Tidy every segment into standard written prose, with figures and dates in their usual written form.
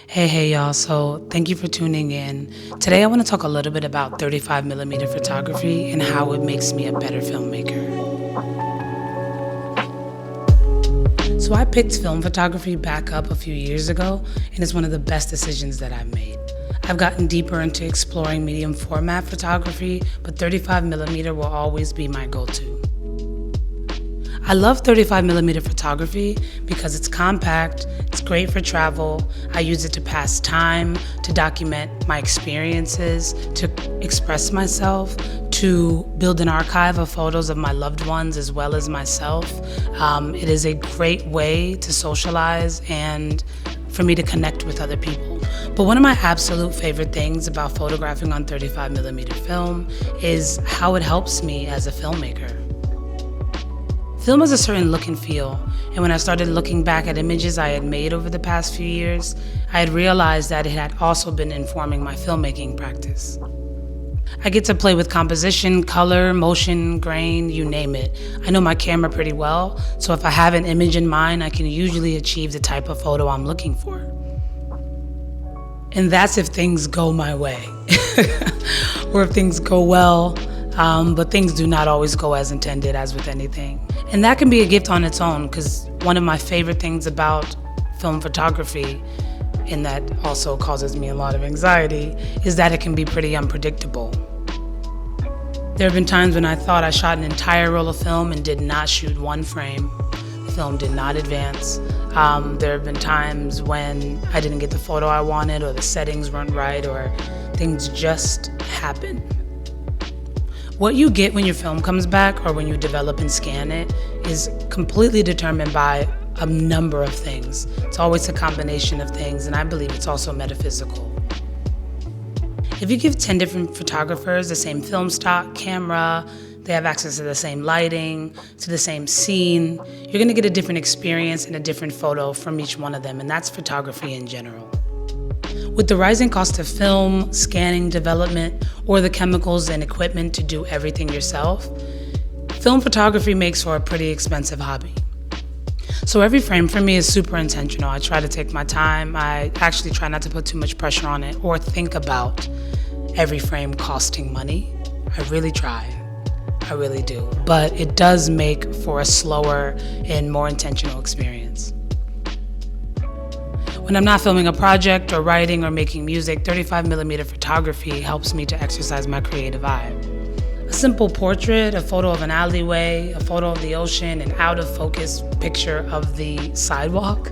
Hey, y'all. So thank you for tuning in. Today, I want to talk a little bit about 35 millimeter photography and how it makes me a better filmmaker. So I picked film photography back up a few years ago, and it's one of the best decisions that I've made. I've gotten deeper into exploring medium format photography, but 35 millimeter will always be my go-to. I love 35 millimeter photography because it's compact, it's great for travel, I use it to pass time, to document my experiences, to express myself, to build an archive of photos of my loved ones as well as myself. It is a great way to socialize and for me to connect with other people. But one of my absolute favorite things about photographing on 35 millimeter film is how it helps me as a filmmaker. Film has a certain look and feel, and when I started looking back at images I had made over the past few years, I had realized that it had also been informing my filmmaking practice. I get to play with composition, color, motion, grain, you name it. I know my camera pretty well, so if I have an image in mind, I can usually achieve the type of photo I'm looking for. And that's if things go my way, or if things go well, but things do not always go as intended, as with anything. And that can be a gift on its own, because one of my favorite things about film photography, and that also causes me a lot of anxiety, is that it can be pretty unpredictable. There have been times when I thought I shot an entire roll of film and did not shoot one frame. The film did not advance. There have been times when I didn't get the photo I wanted, or the settings weren't right, or things just happen. What you get when your film comes back or when you develop and scan it is completely determined by a number of things. It's always a combination of things, and I believe it's also metaphysical. If you give 10 different photographers the same film stock, camera, they have access to the same lighting, to the same scene, you're gonna get a different experience and a different photo from each one of them, and that's photography in general. With the rising cost of film, scanning, development, or the chemicals and equipment to do everything yourself, film photography makes for a pretty expensive hobby. So every frame for me is super intentional. I try to take my time. I actually try not to put too much pressure on it or think about every frame costing money. I really try. I really do. But it does make for a slower and more intentional experience. When I'm not filming a project or writing or making music, 35 millimeter photography helps me to exercise my creative eye. A simple portrait, a photo of an alleyway, a photo of the ocean, an out of focus picture of the sidewalk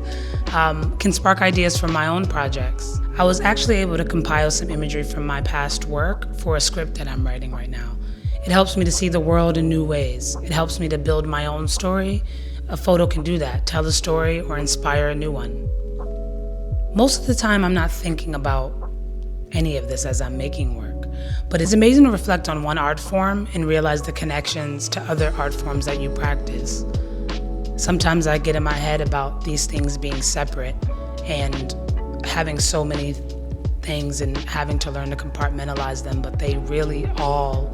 can spark ideas for my own projects. I was actually able to compile some imagery from my past work for a script that I'm writing right now. It helps me to see the world in new ways. It helps me to build my own story. A photo can do that, tell a story or inspire a new one. Most of the time, I'm not thinking about any of this as I'm making work, but it's amazing to reflect on one art form and realize the connections to other art forms that you practice. Sometimes I get in my head about these things being separate and having so many things and having to learn to compartmentalize them, but they really all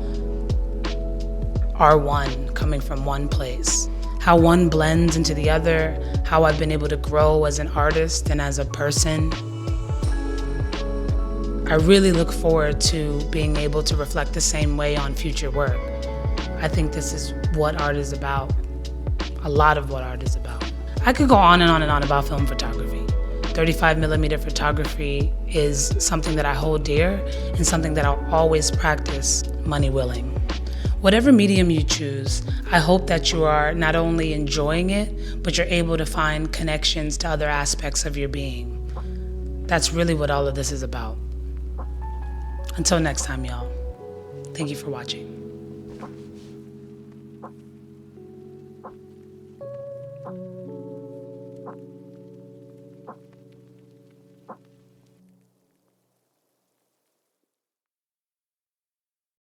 are one, coming from one place. How one blends into the other, how I've been able to grow as an artist and as a person. I really look forward to being able to reflect the same way on future work. I think this is what art is about, a lot of what art is about. I could go on and on and on about film photography. 35 millimeter photography is something that I hold dear and something that I'll always practice, money willing. Whatever medium you choose, I hope that you are not only enjoying it, but you're able to find connections to other aspects of your being. That's really what all of this is about. Until next time, y'all. Thank you for watching.